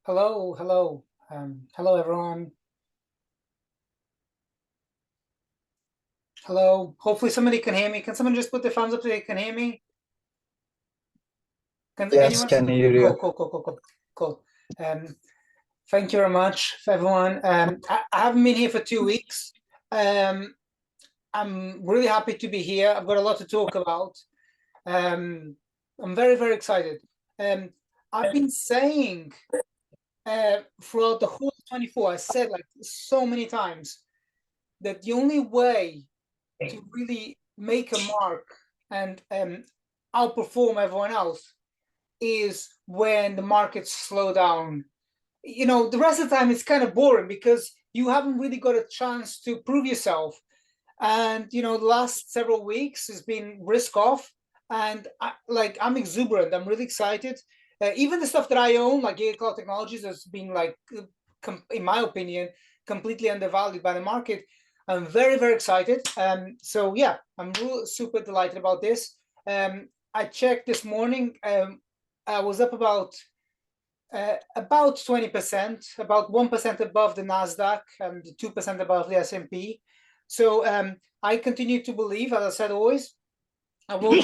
Hello, hello. Hello, everyone. Hello. Hopefully somebody can hear me. Can someone just put the thumbs up so they can hear me? Can Yes, anyone? can hear Cool, you. cool, cool, cool, cool, cool. Thank you very much for everyone. I haven't been here for 2 weeks. Um, I'm really happy to be here. I've got a lot to talk about. Um, I'm very, very excited. Um, I've been saying throughout the whole 24, I said like so many times that the only way to really make a mark and outperform everyone else is when the markets slow down. The rest of the time it's kind of boring because you haven't really got a chance to prove yourself. And the last several weeks has been risk off, and I'm exuberant. I'm really excited. Even the stuff that I own, like Cloud Technologies, has been in my opinion, completely undervalued by the market. I'm very, very excited. So yeah, I'm really super delighted about this. I checked this morning. I was up about 20%, about 1% above the Nasdaq and 2% above the S&P. So I continue to believe, as I said always, I will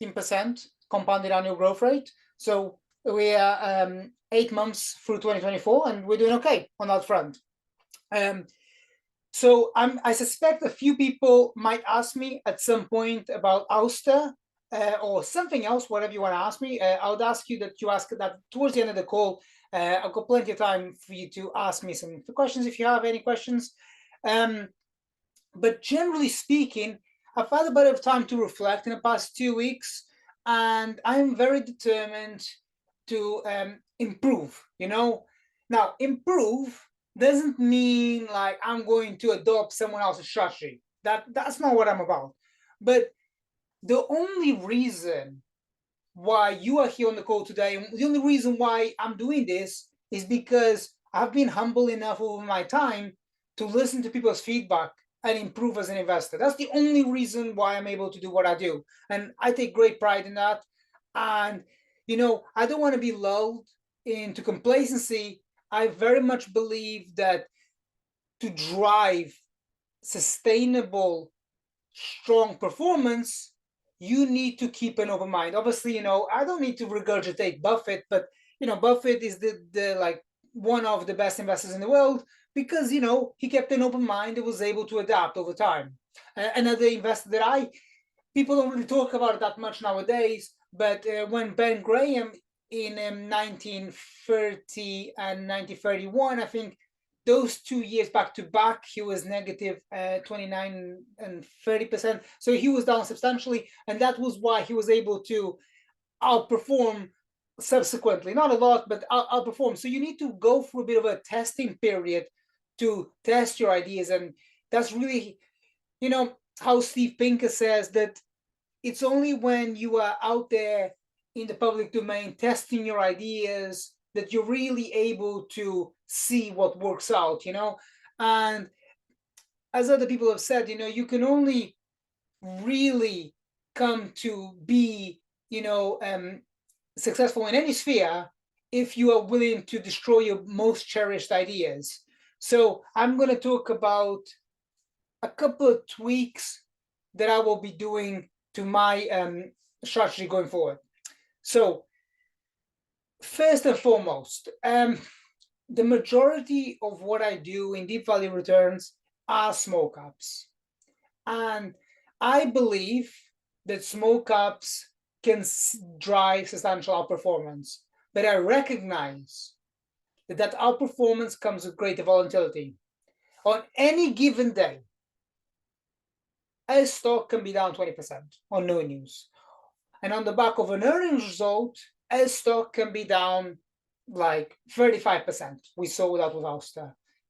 15% compounded annual growth rate. So we are 8 months through 2024, and we're doing okay on that front. So I suspect a few people might ask me at some point about OUST or something else, whatever you want to ask me. I would ask you that you ask that towards the end of the call. I've got plenty of time for you to ask me some questions if you have any questions. But generally speaking, I've had a bit of time to reflect in the past 2 weeks, and I'm very determined to improve. Now improve doesn't mean like I'm going to adopt someone else's strategy. That's not what I'm about. But the only reason why you are here on the call today, and the only reason why I'm doing this is because I've been humble enough over my time to listen to people's feedback and improve as an investor. That's the only reason why I'm able to do what I do. And I take great pride in that. And, I don't want to be lulled into complacency. I very much believe that to drive sustainable, strong performance, you need to keep an open mind. Obviously, I don't need to regurgitate Buffett, but Buffett is the like one of the best investors in the world because he kept an open mind and was able to adapt over time. Another investor that people don't really talk about it that much nowadays, but when Ben Graham in 1930 and 1931, I think those 2 years back to back, he was negative 29 and 30%. So he was down substantially. And that was why he was able to outperform subsequently. Not a lot, but outperform. So you need to go through a bit of a testing period to test your ideas. And that's really, how Steve Pinker says that it's only when you are out there in the public domain testing your ideas that you're really able to see what works out, and as other people have said, you can only really come to be successful in any sphere if you are willing to destroy your most cherished ideas. So I'm going to talk about a couple of tweaks that I will be doing to my strategy going forward. So first and foremost, the majority of what I do in deep value returns are small caps. And I believe that small caps can drive substantial outperformance. But I recognize that outperformance comes with greater volatility. On any given day, a stock can be down 20% on no news. And on the back of an earnings result, a stock can be down like 35%. We saw that with OUST.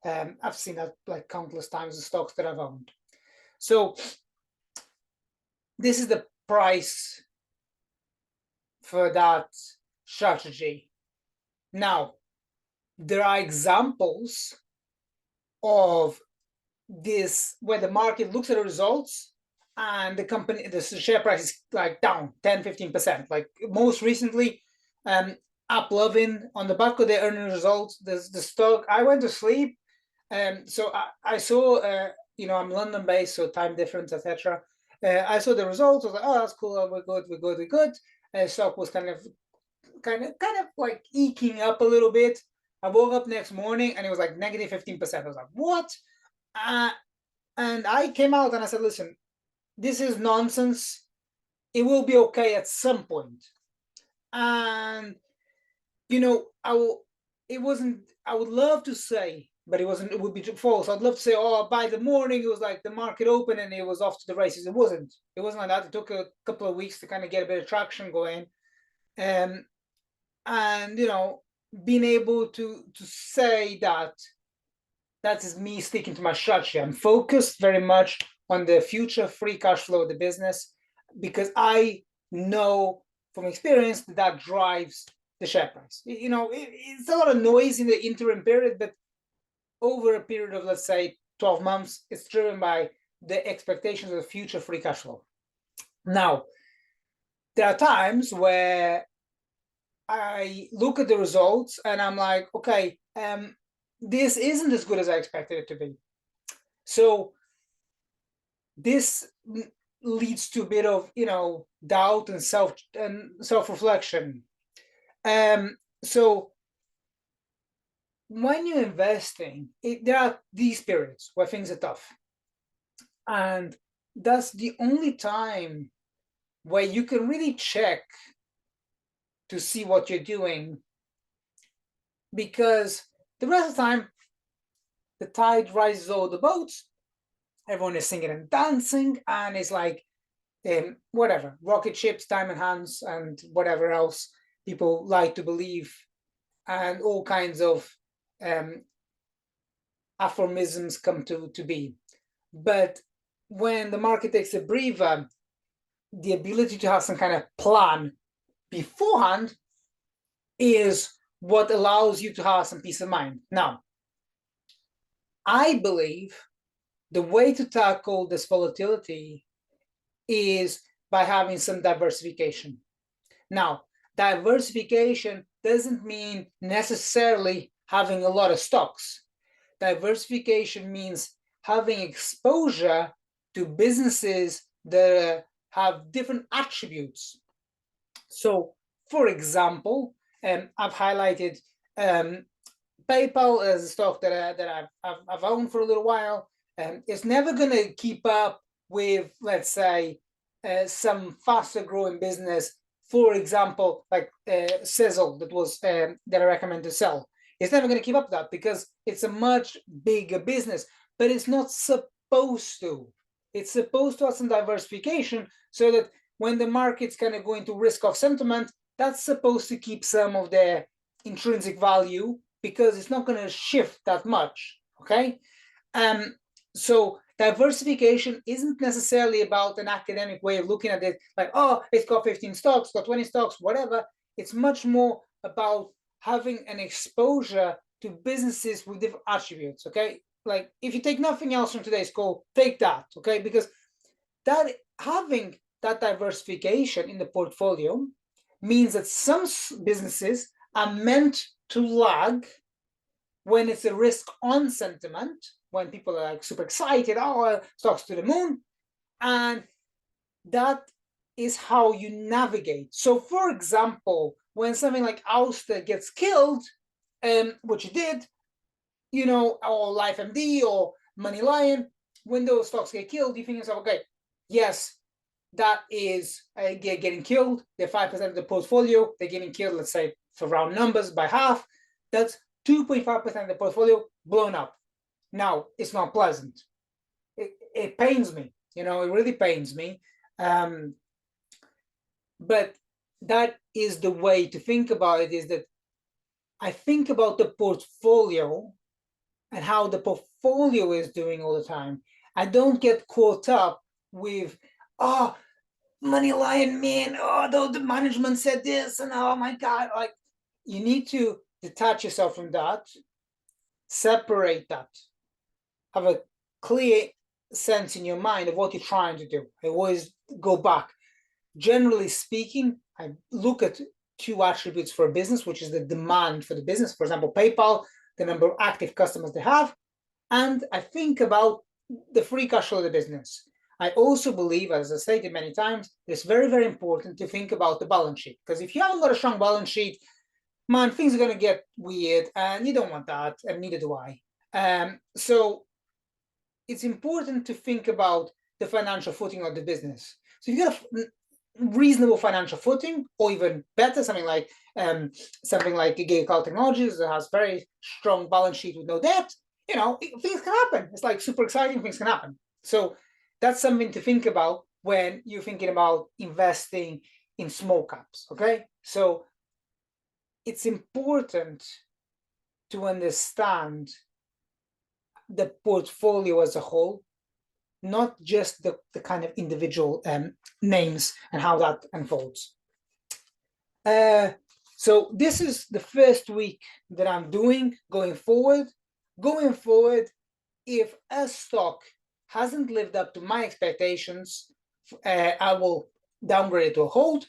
I've seen that like countless times in stocks that I've owned. So this is the price for that strategy. Now, there are examples of this where the market looks at the results and the share price is like down 10-15%. Like most recently, up loving on the back of the earnings results. The stock, I went to sleep. So I saw, I'm London based, so time difference, etc. I saw the results. I was like, oh, that's cool. We're good. We're good. Stock was kind of like eking up a little bit. I woke up next morning and it was like negative 15%. I was like, what? And I came out and I said, listen, this is nonsense. It will be okay at some point. And I would love to say, but it would be false. I'd love to say, oh, by the morning it was like the market opened and it was off to the races. It wasn't like that. It took a couple of weeks to kind of get a bit of traction going. And being able to say that is me sticking to my strategy. I'm focused very much on the future free cash flow of the business, because I know from experience that drives the share price. It's a lot of noise in the interim period, but over a period of, let's say, 12 months, it's driven by the expectations of the future free cash flow. Now, there are times where I look at the results and I'm like, okay, this isn't as good as I expected it to be. So this leads to a bit of, doubt and self-reflection. So when you're investing, there are these periods where things are tough. And that's the only time where you can really check to see what you're doing, because the rest of the time, the tide rises all the boats. Everyone is singing and dancing, and it's like, whatever, rocket ships, diamond hands, and whatever else people like to believe, and all kinds of aphorisms come to be. But when the market takes a breather, the ability to have some kind of plan beforehand is what allows you to have some peace of mind. Now, I believe the way to tackle this volatility is by having some diversification. Now, diversification doesn't mean necessarily having a lot of stocks. Diversification means having exposure to businesses that have different attributes. So, for example, I've highlighted PayPal as a stock that I've owned for a little while. It's never going to keep up with, let's say, some faster growing business. For example, like Sizzle, that I recommend to sell. It's never going to keep up that, because it's a much bigger business, but it's not supposed to. It's supposed to have some diversification so that when the market's kind of going to risk off sentiment, that's supposed to keep some of their intrinsic value, because it's not going to shift that much, okay? So diversification isn't necessarily about an academic way of looking at it, like, oh, it's got 15 stocks, got 20 stocks, whatever. It's much more about having an exposure to businesses with different attributes, okay? Like, if you take nothing else from today's call, take that, okay? Because that having that diversification in the portfolio means that some businesses are meant to lag when it's a risk on sentiment, when people are like super excited, oh, stocks to the moon. And that is how you navigate. So, for example, when something like OUST gets killed, which it did, or LifeMD or Money Lion, when those stocks get killed, you think yourself, okay, yes, that is getting killed. They're 5% of the portfolio. They're getting killed, let's say, for round numbers, by half. That's 2.5% of the portfolio blown up. Now, it's not pleasant. It pains me. It really pains me. But that is the way to think about it, is that I think about the portfolio and how the portfolio is doing all the time. I don't get caught up with, oh, Money Lion, man, oh, the management said this, and oh my God. Like, you need to detach yourself from that, separate that, have a clear sense in your mind of what you're trying to do. I always go back. Generally speaking, I look at two attributes for a business, which is the demand for the business. For example, PayPal, the number of active customers they have, and I think about the free cash flow of the business. I also believe, as I stated many times, it's very, very important to think about the balance sheet. Because if you haven't got a strong balance sheet, man, things are going to get weird, and you don't want that, and neither do I. So it's important to think about the financial footing of the business. So if you've got a reasonable financial footing, or even better, something like Gigacal Technologies that has very strong balance sheet with no debt, things can happen. It's like super exciting, things can happen. So that's something to think about when you're thinking about investing in small caps, okay? So it's important to understand the portfolio as a whole, not just the kind of individual names and how that unfolds. So this is the first week that I'm doing going forward. Going forward, if a stock hasn't lived up to my expectations, I will downgrade it to a hold.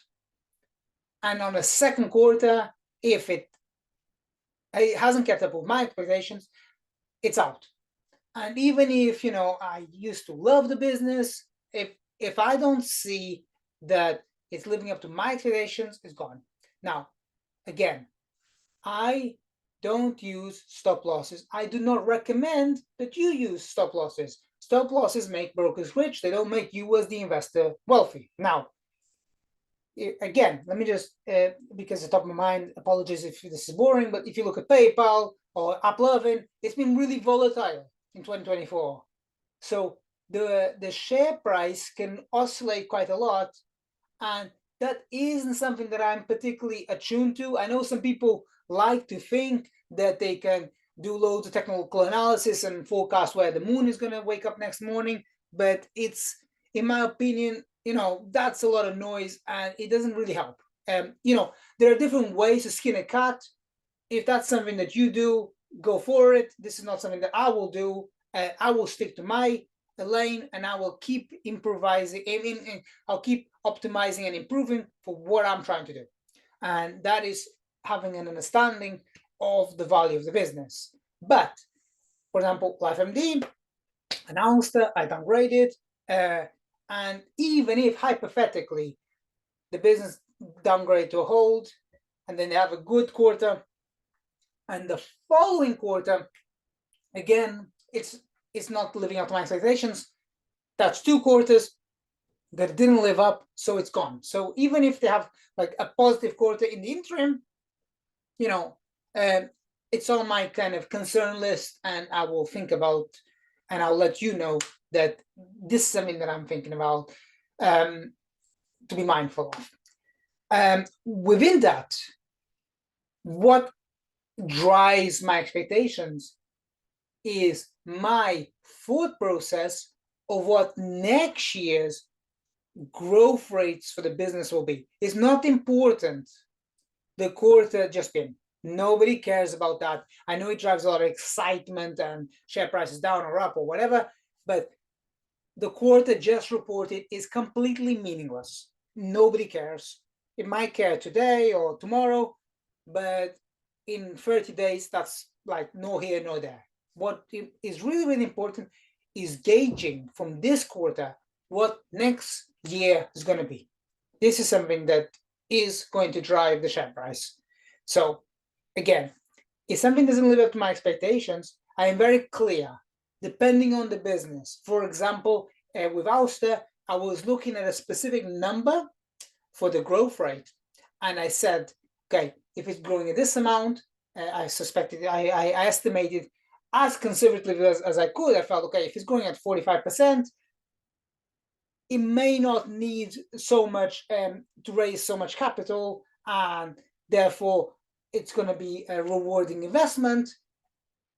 And on the second quarter, if it hasn't kept up with my expectations, it's out. And even if I used to love the business, if I don't see that it's living up to my expectations, it's gone. Now, again, I don't use stop losses. I do not recommend that you use stop losses. Stop losses make brokers rich. They don't make you as the investor wealthy. Now, again, let me just, because it's top of my mind, apologies if this is boring, but if you look at PayPal or AppLovin, it's been really volatile in 2024. So the share price can oscillate quite a lot, and that isn't something that I'm particularly attuned to. I know some people like to think that they can do loads of technical analysis and forecast where the moon is going to wake up next morning, but it's, in my opinion, that's a lot of noise and it doesn't really help. There are different ways to skin a cat. If that's something that you do, go for it. This is not something that I will do. I will stick to my lane, and I will keep improvising. I'll keep optimizing and improving for what I'm trying to do, and that is having an understanding of the value of the business. But, for example, LifeMD announced that I downgraded, and even if hypothetically the business downgrade to a hold, and then they have a good quarter, and the following quarter, again, it's not living up to my expectations, that's 2 quarters that didn't live up, so it's gone. So even if they have like a positive quarter in the interim, it's on my kind of concern list, and I will think about, and I'll let you know that this is something that I'm thinking about to be mindful of. Within that, what drives my expectations is my thought process of what next year's growth rates for the business will be. It's not important the quarter just been. Nobody cares about that. I know it drives a lot of excitement and share prices down or up or whatever, but the quarter just reported is completely meaningless. Nobody cares. It might care today or tomorrow, but in 30 days, that's like no here, no there. What is really, really important is gauging from this quarter what next year is going to be. This is something that is going to drive the share price. So again, if something doesn't live up to my expectations, I am very clear, depending on the business. For example, with OUST, I was looking at a specific number for the growth rate, and I said, okay, if it's growing at this amount, I estimated as conservatively as I could. I felt, okay, if it's growing at 45%, it may not need so much to raise so much capital, and therefore it's going to be a rewarding investment.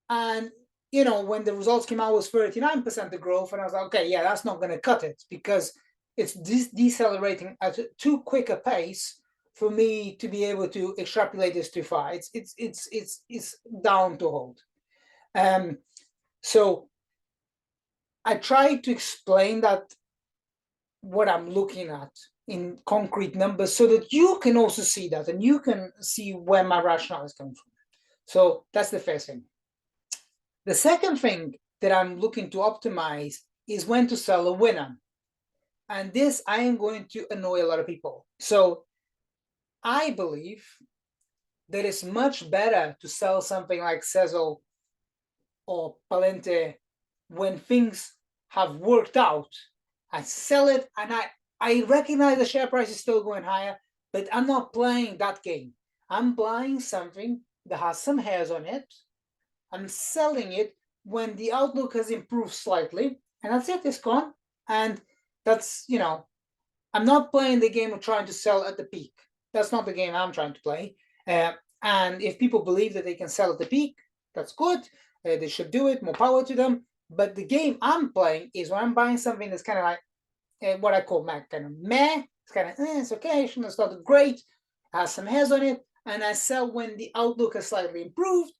And when the results came out, it was 39% the growth, and I was like, okay, yeah, that's not going to cut it, because it's decelerating at too quick a pace for me to be able to extrapolate this too far. It's down to hold. So I tried to explain that what I'm looking at in concrete numbers so that you can also see that and you can see where my rationale is coming from. So that's the first thing. The second thing that I'm looking to optimize is when to sell a winner. And this, I am going to annoy a lot of people. So I believe that it's much better to sell something like Sezzle or Palente when things have worked out. I sell it and I recognize the share price is still going higher, but I'm not playing that game. I'm buying something that has some hairs on it. I'm selling it when the outlook has improved slightly, and that's it, it's gone. And that's, I'm not playing the game of trying to sell at the peak. That's not the game I'm trying to play. And if people believe that they can sell at the peak, that's good. They should do it, more power to them. But the game I'm playing is when I'm buying something that's kind of like what I call kind of meh. It's kind of, it's okay, it's not great, has some hairs on it, and I sell when the outlook has slightly improved,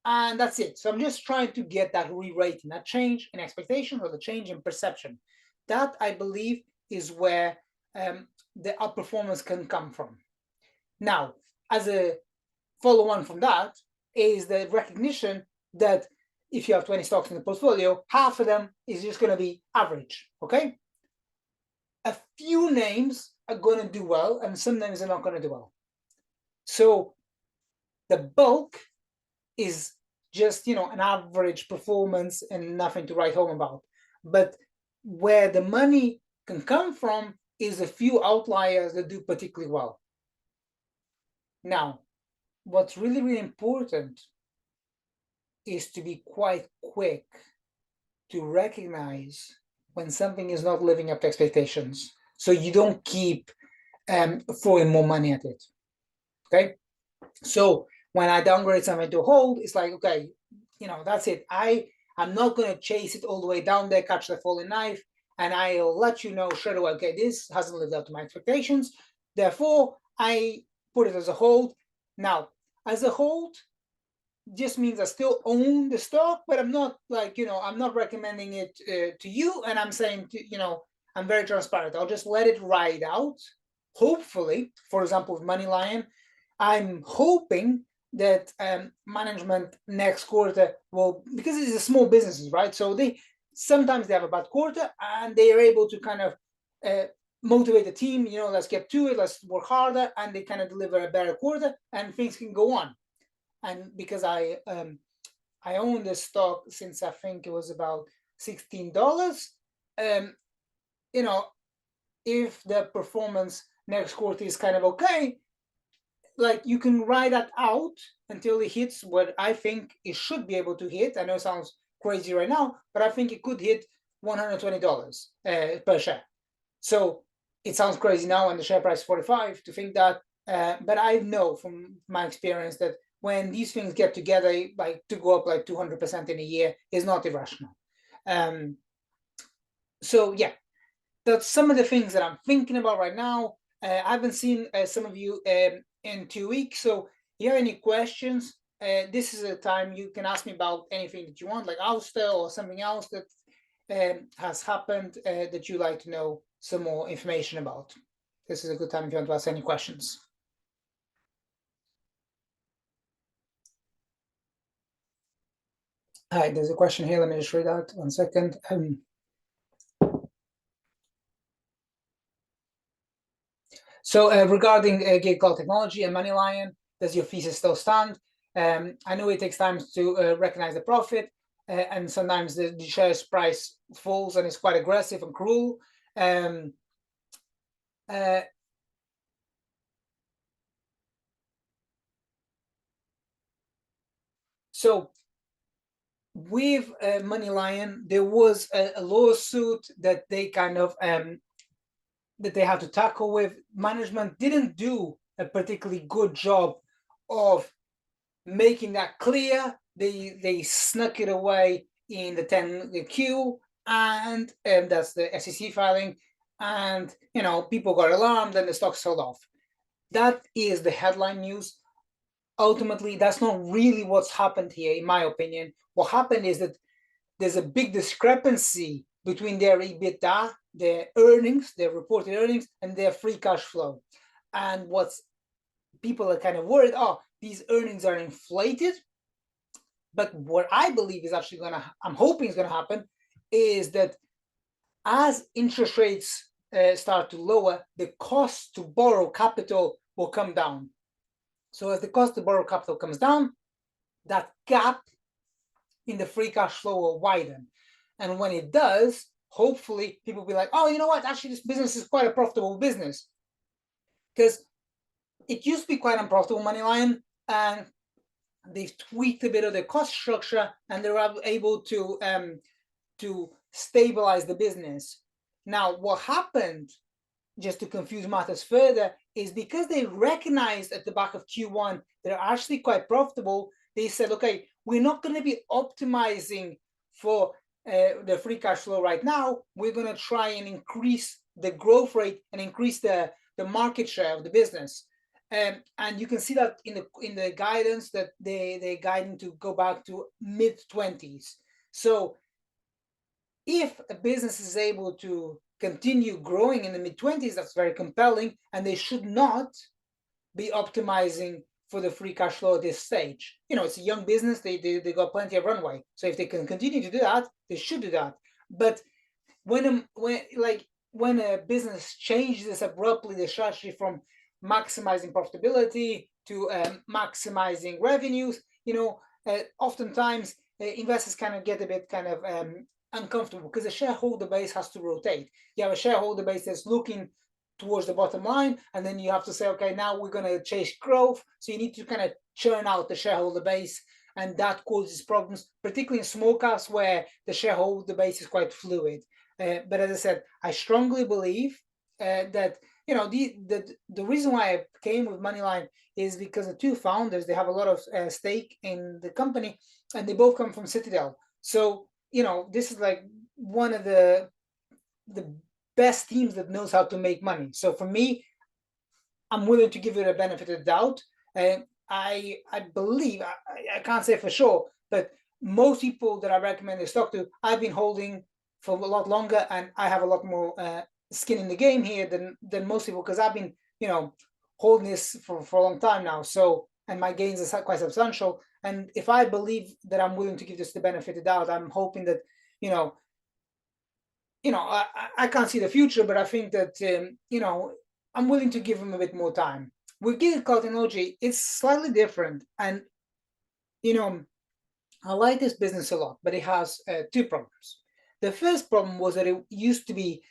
and that's it. So I'm just trying to get that re-rating, that change in expectation or the change in perception. That, I believe, is where the outperformance can come from. Now, as a follow-on from that is the recognition that if you have 20 stocks in the portfolio, half of them is just going to be average, okay? A few names are going to do well, and some names are not going to do well. So the bulk is just, an average performance and nothing to write home about. But where the money can come from is a few outliers that do particularly well. Now, what's really, really important is to be quite quick to recognize when something is not living up to expectations, so you don't keep throwing more money at it. Okay, so when I downgrade something to hold, it's like, okay, that's it. I'm not going to chase it all the way down there, catch the falling knife, and I'll let you know straight away, okay, this hasn't lived up to my expectations, therefore I put it as a hold. Now, as a hold just means I still own the stock, but I'm not I'm not recommending it to you, and I'm saying I'm very transparent. I'll just let it ride out. Hopefully, for example, with MoneyLion, I'm hoping that management next quarter will, because it's a small businesses, right? So sometimes they have a bad quarter and they are able to kind of motivate the team, let's get to it, let's work harder, and they kind of deliver a better quarter and things can go on. And because I own this stock since I think it was about $16, if the performance next quarter is kind of okay, like you can ride that out until it hits what I think it should be able to hit. I know it sounds crazy right now, but I think it could hit $120 per share. So it sounds crazy now, and the share price is 45 to think that, but I know from my experience that when these things get together, like to go up like 200% in a year is not irrational. So yeah, that's some of the things that I'm thinking about right now. I haven't seen some of you in 2 weeks, so if you have any questions, this is a time you can ask me about anything that you want, like OUST or something else that has happened that you'd like to know some more information about. This is a good time if you want to ask any questions. All right, there's a question here. Let me just read out 1 second. So regarding Gate Cloud Technology and MoneyLion, does your thesis still stand? I know it takes time to recognize the profit, and sometimes the shares price falls and it's quite aggressive and cruel. So with MoneyLion, there was a lawsuit that they kind of that they had to tackle with. Management didn't do a particularly good job of making that clear. They snuck it away in the 10Q, and that's the SEC filing, and people got alarmed and the stock sold off. That is the headline news. Ultimately, that's not really what's happened here, in my opinion. What happened is that there's a big discrepancy between their EBITDA their earnings, their reported earnings, and their free cash flow. And what's people are kind of worried, oh, these earnings are inflated. But what I believe is actually I'm hoping is going to happen is that as interest rates start to lower, the cost to borrow capital will come down. So as the cost to borrow capital comes down, that gap in the free cash flow will widen. And when it does, hopefully people will be like, oh, you know what? Actually, this business is quite a profitable business. Because it used to be quite unprofitable, Moneyline, and they've tweaked a bit of their cost structure, and they're able to stabilize the business. Now, what happened, just to confuse matters further, is because they recognized at the back of Q1 they're actually quite profitable. They said, okay, we're not going to be optimizing for the free cash flow right now. We're going to try and increase the growth rate and increase the market share of the business. And you can see that in the guidance that they're guiding to go back to mid-20s. So if a business is able to continue growing in the mid-20s, that's very compelling, and they should not be optimizing for the free cash flow at this stage. It's a young business, they got plenty of runway. So if they can continue to do that, they should do that. But when a business changes abruptly the strategy from maximizing profitability to maximizing revenues, oftentimes investors kind of get a bit kind of uncomfortable because the shareholder base has to rotate. You have a shareholder base that's looking towards the bottom line, and then you have to say, okay, now we're going to chase growth. So you need to kind of churn out the shareholder base, and that causes problems, particularly in small caps where the shareholder base is quite fluid. But as I said, I strongly believe that the reason why I came with Moneyline is because the two founders, they have a lot of stake in the company, and they both come from Citadel. So this is like one of the best teams that knows how to make money. So for me, I'm willing to give it a benefit of the doubt. I believe, I can't say for sure, but most people that I recommend the stock to, I've been holding for a lot longer, and I have a lot more skin in the game here than most people, because I've been holding this for a long time now. So, and my gains are quite substantial. And if I believe that I'm willing to give this the benefit of the doubt, I'm hoping that I can't see the future, but I think that I'm willing to give him a bit more time. With gig technology, it's slightly different, and I like this business a lot, but it has two problems. The first problem was that it used to be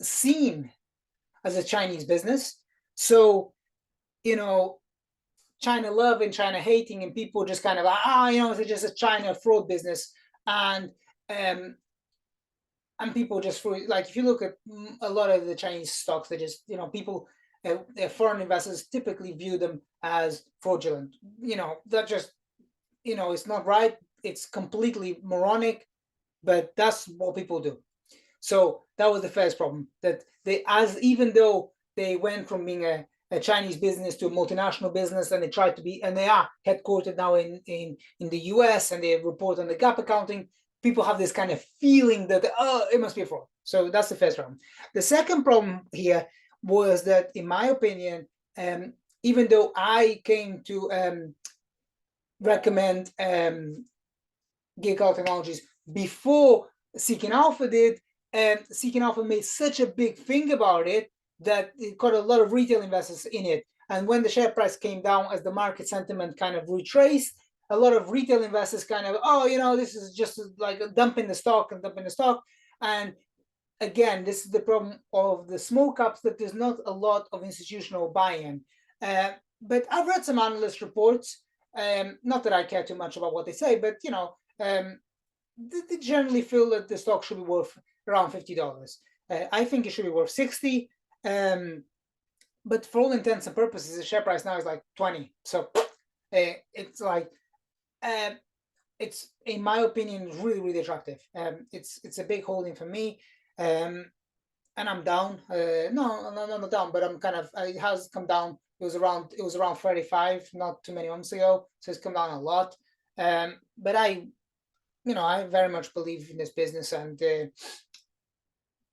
seen as a Chinese business. So, China love and China hating, and people just kind of it's just a China fraud business. And people just if you look at a lot of the Chinese stocks, they just, people, foreign investors typically view them as fraudulent. That just, it's not right. It's completely moronic, but that's what people do. So that was the first problem, that even though they went from being a Chinese business to a multinational business, and they tried to be, and they are headquartered now in the US, and they report on the GAAP accounting, people have this kind of feeling that, it must be a fraud. So that's the first problem. The second problem here was that, in my opinion, even though I came to recommend Giggle Technologies before Seeking Alpha did, Seeking Alpha made such a big thing about it that it got a lot of retail investors in it. And when the share price came down, as the market sentiment kind of retraced, a lot of retail investors kind of, this is just like dumping the stock. And again, this is the problem of the small caps, that there's not a lot of institutional buy-in. But I've read some analyst reports, not that I care too much about what they say, but they generally feel that the stock should be worth around $50. I think it should be worth 60. But for all intents and purposes, the share price now is like 20. So it's like, it's, in my opinion, really, really attractive. It's a big holding for me. And I'm down. No, not down, but I'm kind of, it has come down. It was around 35 not too many months ago, so it's come down a lot. But I very much believe in this business, and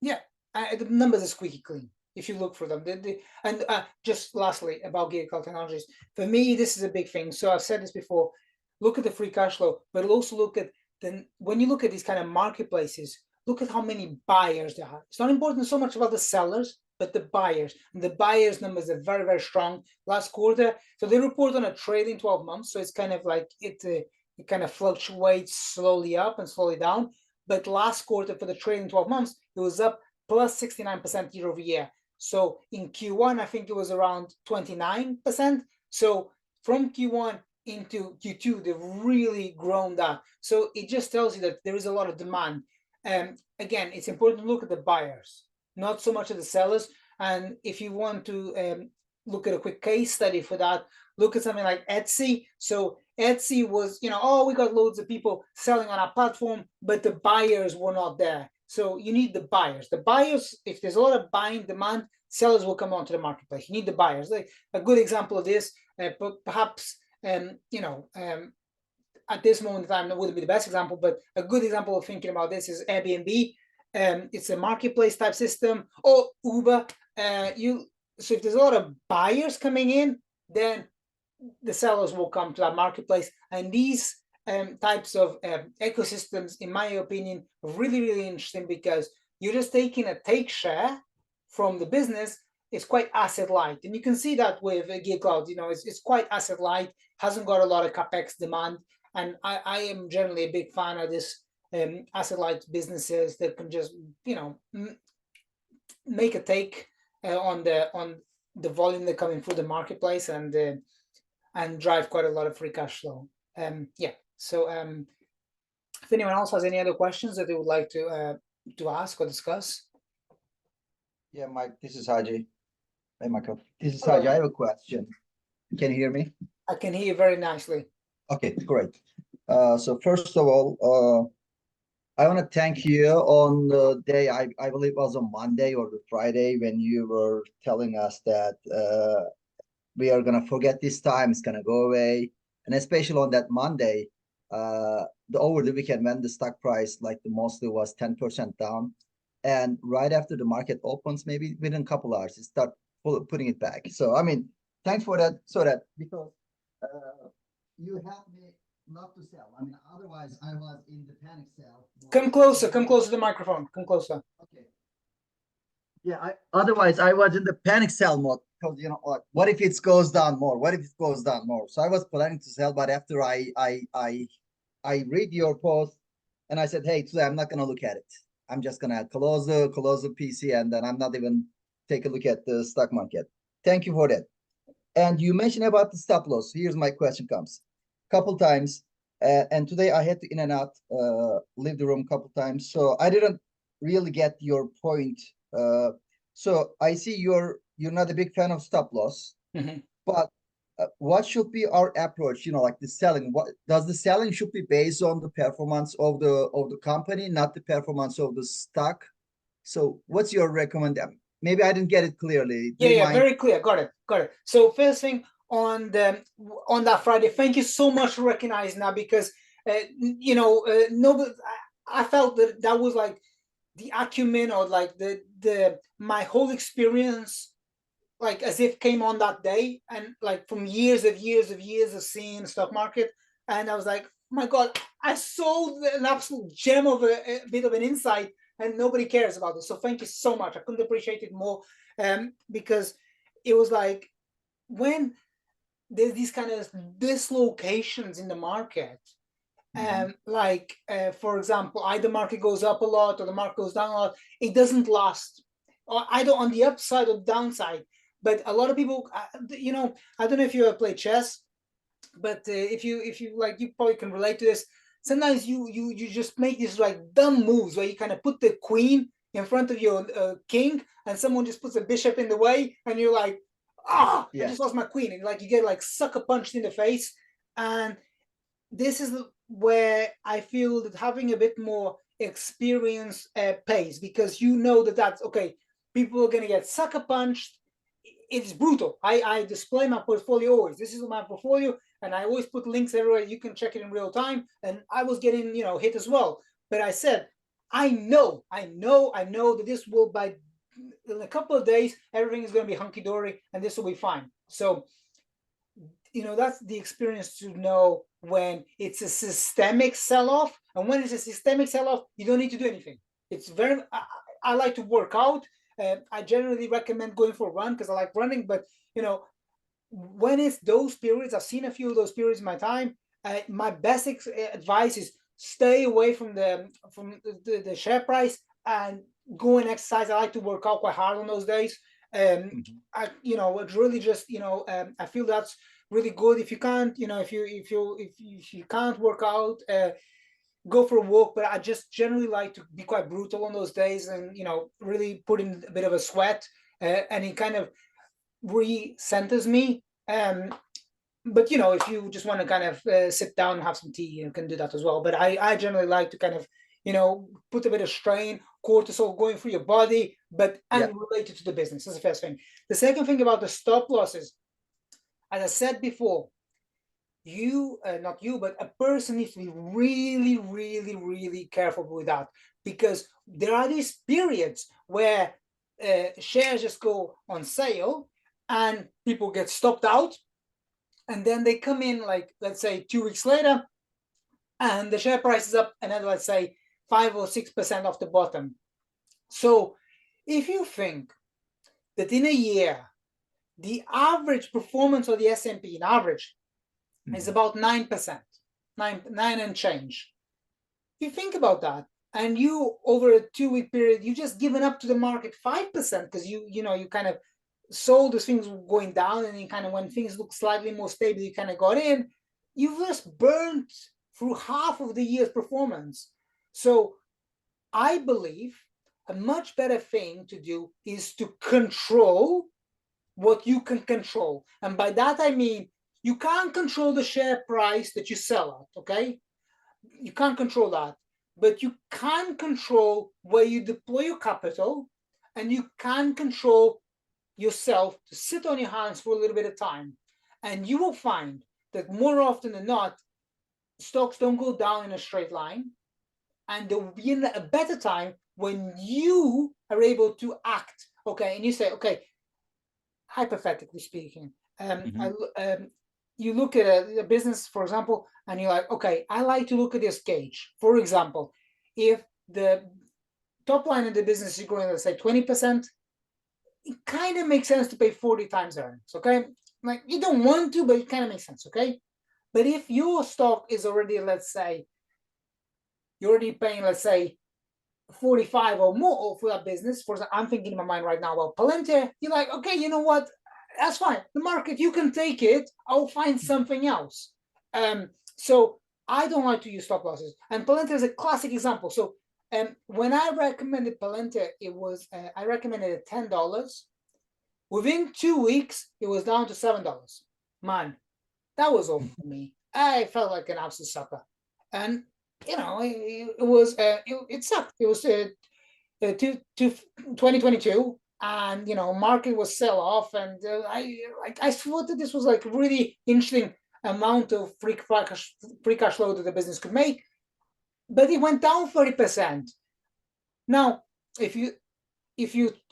Yeah, the numbers are squeaky clean if you look for them. And just lastly about gig technologies, for me, this is a big thing. So I've said this before. Look at the free cash flow, but also look at when you look at these kind of marketplaces, look at how many buyers there are. It's not important so much about the sellers, but the buyers. And the buyers numbers are very, very strong last quarter. So they report on a trailing 12 months. So it's kind of like it kind of fluctuates slowly up and slowly down. But last quarter for the trailing 12 months, it was up plus 69% year over year. So in Q1, I think it was around 29%. So from Q1 into Q2, they've really grown that. So it just tells you that there is a lot of demand. Again, it's important to look at the buyers, not so much at the sellers. And if you want to look at a quick case study for that, look at something like Etsy. So Etsy was, oh, we got loads of people selling on our platform, but the buyers were not there. So you need the buyers. The buyers, if there's a lot of buying demand, sellers will come onto the marketplace. You need the buyers. Like a good example of this, perhaps, at this moment in time, that wouldn't be the best example, but a good example of thinking about this is Airbnb. It's a marketplace type system, or Uber. So if there's a lot of buyers coming in, then the sellers will come to that marketplace. And these types of ecosystems, in my opinion, are really, really interesting because you're just taking a take share from the business. It's quite asset light. And you can see that with Gear Cloud, it's quite asset light, hasn't got a lot of CapEx demand. And I am generally a big fan of this asset light businesses that can just, make a take on the volume that coming through the marketplace and drive quite a lot of free cash flow. Yeah. So if anyone else has any other questions that they would like to ask or discuss. Yeah, Mike, this is Haji. Hey, Michael. This is Hello. Haji. I have a question. Can you hear me? I can hear you very nicely. Okay, great. So first of all, I want to thank you on the day, I believe it was on Monday or the Friday, when you were telling us that we are going to forget this time, it's going to go away. And especially on that Monday, over the weekend when the stock price, like the mostly was 10% down. And right after the market opens, maybe within a couple hours, it start putting it back. So, I mean, thanks for that. So that because you helped me not to sell. I mean, otherwise I was in the panic sell. Come closer to the microphone. Come closer. Okay. Yeah, otherwise I was in the panic sell mode because what if it goes down more? What if it goes down more? So I was planning to sell, but after I read your post and I said, hey, today I'm not gonna look at it. I'm just gonna close the PC and then I'm not even take a look at the stock market. Thank you for that. And you mentioned about the stop loss. Here's my question comes. Couple times, and today I had to in and out, leave the room a couple times. So I didn't really get your point. So I see you're not a big fan of stop loss, but what should be our approach? Like the selling. What does the selling should be based on the performance of the company, not the performance of the stock? So what's your recommendation? Maybe I didn't get it clearly. Yeah, very clear. Got it. So first thing on that Friday, thank you so much for recognizing that because nobody. I felt that was like the acumen or like the my whole experience, like as if came on that day, and like from years of seeing the stock market, and I was like, my God, I sold an absolute gem of a bit of an insight, and nobody cares about it. So thank you so much. I couldn't appreciate it more, because it was like when there's these kind of dislocations in the market. For example, either market goes up a lot or the market goes down a lot. It doesn't last, or either on the upside or downside. But a lot of people, I don't know if you ever play chess, but if you like, you probably can relate to this. Sometimes you just make these like dumb moves where you kind of put the queen in front of your king, and someone just puts a bishop in the way, and you're like, I just lost my queen, and like you get like sucker punched in the face. And this is where I feel that having a bit more experience pays, because that's okay. People are gonna get sucker punched. It's brutal. I display my portfolio always. This is my portfolio, and I always put links everywhere. You can check it in real time. And I was getting hit as well. But I said, I know that this will, by in a couple of days, everything is going to be hunky-dory and this will be fine. So, that's the experience to know when it's a systemic sell-off. And when it's a systemic sell-off, you don't need to do anything. It's very, I like to work out. I generally recommend going for a run because I like running. But, when it's those periods, I've seen a few of those periods in my time. My best advice is stay away from the share price and go and exercise. I like to work out quite hard on those days. It's really just, I feel that's really good. If you can't, if you can't work out, go for a walk. But I just generally like to be quite brutal on those days and, really put in a bit of a sweat, and it kind of re-centers me. But if you just want to kind of sit down and have some tea, you can do that as well. But I generally like to kind of put a bit of strain, cortisol going through your body, but and related to the business. That's the first thing. The second thing about the stop losses, as I said before, not you, but a person needs to be really, really, really careful with that, because there are these periods where shares just go on sale and people get stopped out, and then they come in, like, let's say 2 weeks later, and the share price is up another, let's say 5 or 6% off the bottom. So if you think that in a year the average performance of the S&P in average is about 9%, 9 and change. You think about that, and you, over a 2-week period, you just given up to the market 5% because you kind of sold as things were going down, and then kind of when things look slightly more stable, you kind of got in. You've just burnt through half of the year's performance. So I believe a much better thing to do is to control what you can control. And by that I mean, you can't control the share price that you sell at, okay? You can't control that. But you can control where you deploy your capital, and you can control yourself to sit on your hands for a little bit of time. And you will find that more often than not, stocks don't go down in a straight line. And there will be a better time when you are able to act, okay? And you say, okay, hypothetically speaking, you look at a business, for example, and you're like, okay, I like to look at this gauge. For example, if the top line of the business is growing, let's say 20%, it kind of makes sense to pay 40 times earnings, okay? Like, you don't want to, but it kind of makes sense, okay? But if your stock is already, let's say, you're already paying, let's say, 45 or more for that business, for example, I'm thinking in my mind right now about PLTR, you're like, okay, you know what? That's fine. The market, you can take it. I'll find something else. So I don't like to use stop losses. And PLTR is a classic example. So when I recommended PLTR, I recommended it $10. Within 2 weeks, it was down to $7. Man, that was awful for me. I felt like an absolute sucker. And it sucked. It was 2022, and market was sell off, and I thought that this was like really interesting amount of free cash flow that the business could make, but it went down 30%. Now, if you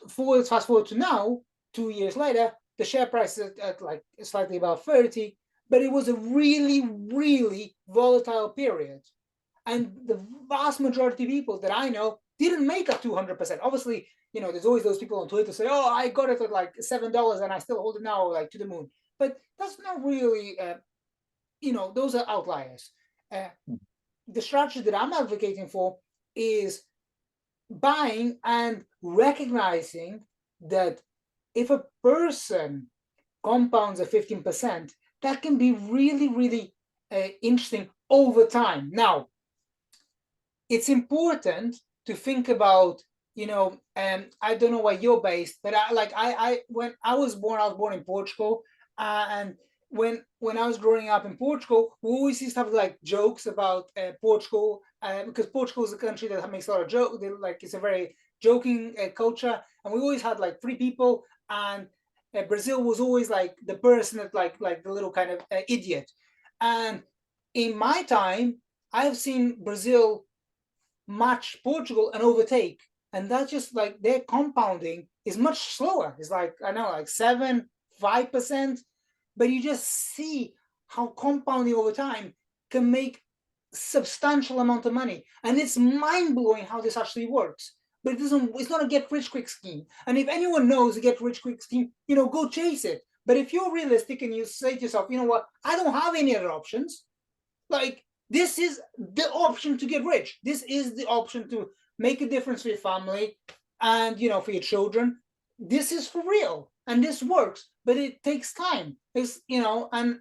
fast forward to now, 2 years later, the share price is at like slightly above 30, but it was a really, really volatile period. And the vast majority of people that I know didn't make up 200%. Obviously, there's always those people on Twitter say, oh, I got it at like $7 and I still hold it now, like to the moon. But that's not really, those are outliers. The strategy that I'm advocating for is buying and recognizing that if a person compounds at 15%, that can be really, really interesting over time. Now, it's important to think about, I don't know where you're based, but when I was born in Portugal, and when I was growing up in Portugal, we always used to have like jokes about Portugal, because Portugal is a country that makes a lot of jokes. Like, it's a very joking culture, and we always had like 3 people, and Brazil was always like the person that like the little kind of idiot. And in my time, I've seen Brazil match Portugal and overtake. And that's just like their compounding is much slower. It's like, I know, like 7, 5%. But you just see how compounding over time can make substantial amount of money. And it's mind-blowing how this actually works. But it's not a get-rich-quick scheme. And if anyone knows a get-rich-quick scheme, go chase it. But if you're realistic and you say to yourself, you know what, I don't have any other options, like, this is the option to get rich. This is the option to make a difference for your family and, for your children. This is for real. And this works, but it takes time. And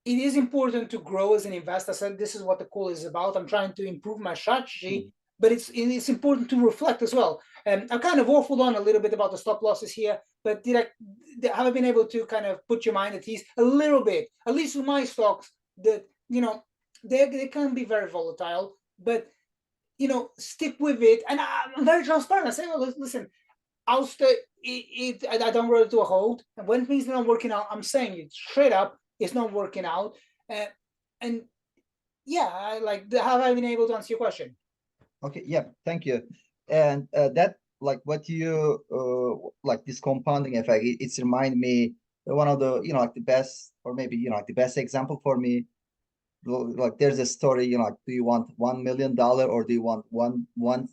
it is important to grow as an investor. I said, this is what the call is about. I'm trying to improve my strategy, but it's important to reflect as well. And I kind of waffled on a little bit about the stop losses here, but have I been able to kind of put your mind at ease a little bit, at least with my stocks, that, they can be very volatile, but, stick with it. And I'm very transparent. I say, well, listen, OUST, I don't really do a hold. And when things are not working out, I'm saying it straight up, it's not working out. And yeah, have I been able to answer your question? Okay, yeah, thank you. And that, like what you like this compounding effect, it's remind me one of the like the best, or maybe like the best example for me. Like there's a story, like, do you want $1 million or do you want one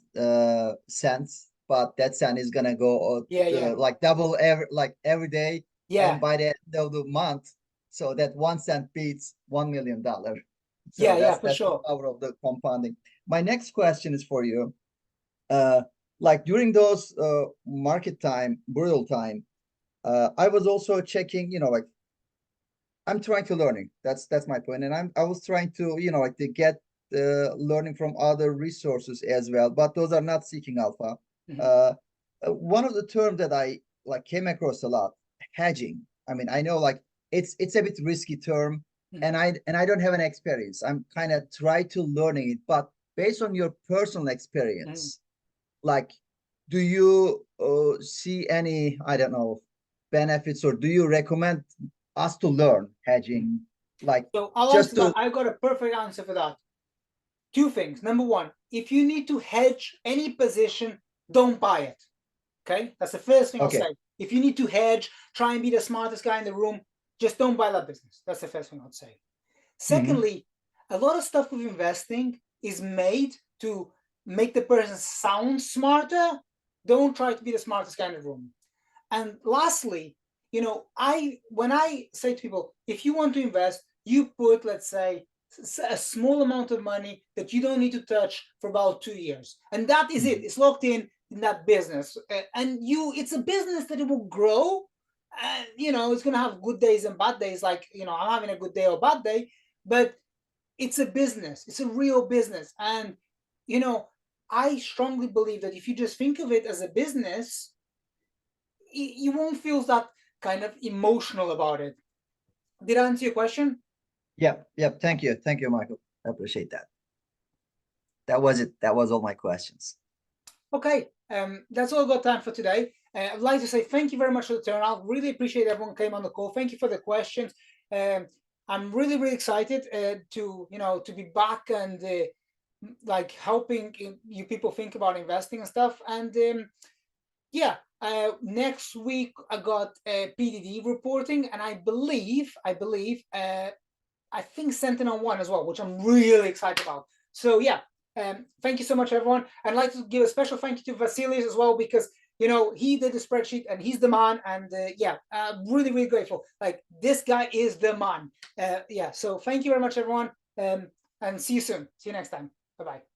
cents? But that cent is gonna go like double every day. Yeah. And by the end of the month, so that 1 cent beats $1 million. So yeah, for that's sure. the power of the compounding. My next question is for you. Like during those market time, brutal time, I was also checking, like I'm trying to learning. That's my point. And I was trying to, like to get learning from other resources as well, but those are not seeking alpha. One of the terms that I like came across a lot, hedging. I mean, I know like it's a bit risky term, and I don't have an experience. I'm kind of try to learning it, but based on your personal experience, like, do you see any, I don't know, benefits, or do you recommend us to learn hedging? Like, so I'll just answer that. I got a perfect answer for that. 2 things. Number one, if you need to hedge any position, don't buy it. Okay, that's the first thing I'll say. If you need to hedge, try and be the smartest guy in the room, just don't buy that business. That's the first thing I'd say. Secondly, a lot of stuff with investing is made to make the person sound smarter. Don't try to be the smartest guy in the room. And lastly, when I say to people, if you want to invest, you put, let's say, a small amount of money that you don't need to touch for about 2 years. And that is it. It's locked in that business. And it's a business that it will grow. It's going to have good days and bad days. Like, I'm having a good day or bad day, but it's a business. It's a real business. And, I strongly believe that if you just think of it as a business, you won't feel that kind of emotional about it. Did I answer your question? Yep. Thank you, Michael. I appreciate that. That was it. That was all my questions. Okay, that's all I've got time for today. I'd like to say thank you very much for the turnout. Really appreciate everyone came on the call. Thank you for the questions. I'm really, really excited to be back and like helping you people think about investing and stuff. And next week I got PDD reporting, and I believe I think Sentinel-1 as well, which I'm really excited about. So thank you so much, everyone. I'd like to give a special thank you to Vasilis as well, because he did the spreadsheet and he's the man. And really, really grateful. Like, this guy is the man. So thank you very much, everyone. And see you soon. See you next time. Bye-bye.